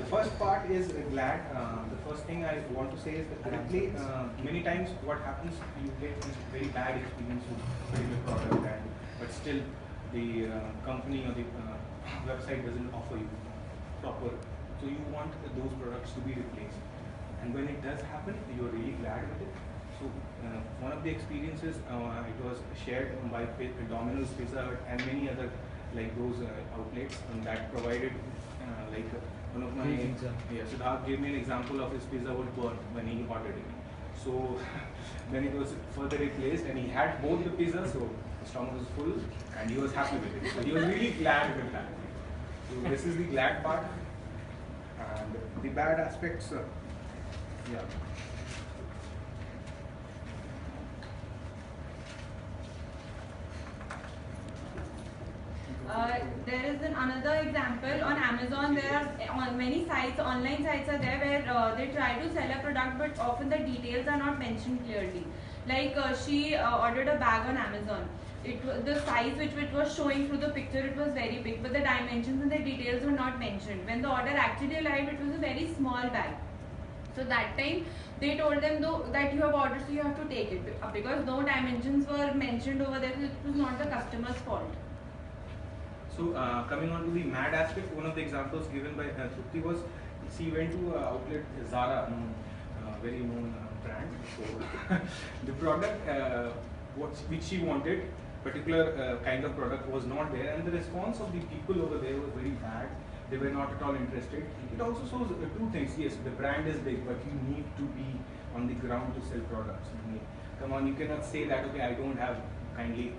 The first part is glad. The first thing I want to say is that currently, many times what happens, you get this very bad experience with a particular product, but still the company or the website doesn't offer you proper. So you want those products to be replaced. And when it does happen, you are really glad with it. So one of the experiences, it was shared by Domino's, Pizza Hut, and many other like those outlets that provided one of my Siddharth gave me an example of his pizza would burn when he ordered it. So then it was further replaced, and he had both the pizzas, so his stomach was full, and he was happy with it. So he was really glad with that. So this is the glad part, and the bad aspects. Yeah. There is another example on Amazon. There are many sites, online sites are there where they try to sell a product, but often the details are not mentioned clearly. Like she ordered a bag on Amazon. The size which it was showing through the picture, it was very big, but the dimensions and the details were not mentioned. When the order actually arrived, it was a very small bag. So that time they told them though that you have ordered, so you have to take it, because no dimensions were mentioned over there. So it was not the customer's fault. So coming on to the mad aspect, one of the examples given by Trupti was she went to outlet Zara, very known brand. So the product which she wanted, particular kind of product, was not there, and the response of the people over there was very bad. They were not at all interested. It also shows two things. Yes, the brand is big, but you need to be on the ground to sell products. Come on, you cannot say that, okay, I don't have, kindly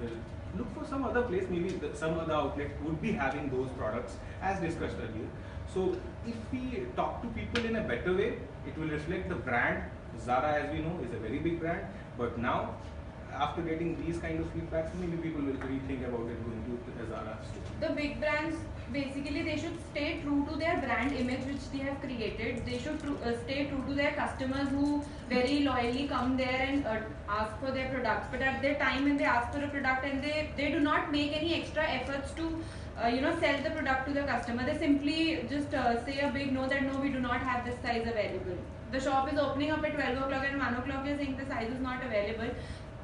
look for some other place, maybe some other outlet would be having those products as discussed earlier. So if we talk to people in a better way, it will reflect the brand. Zara, as we know, is a very big brand, but now after getting these kind of feedbacks, maybe people will rethink about it going to a Zara store. The big brands, basically they should stay true to their brand image which they have created. They should stay true to their customers who very loyally come there and ask for their products. But at their time when they ask for a product and they do not make any extra efforts to sell the product to the customer. They simply just say a big no, that no, we do not have this size available. The shop is opening up at 12 o'clock and 1 o'clock you're saying the size is not available.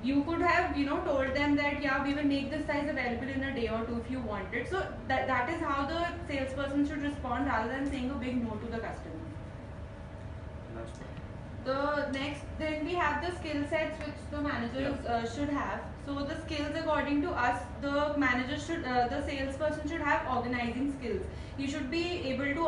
You could have told them that yeah, we will make this size available in a day or two if you want it. So that is how the salesperson should respond, rather than saying a big no to the customer. The next, then we have the skill sets which the managers should have. So the skills, according to us, the manager should, the salesperson should have organizing skills. He should be able to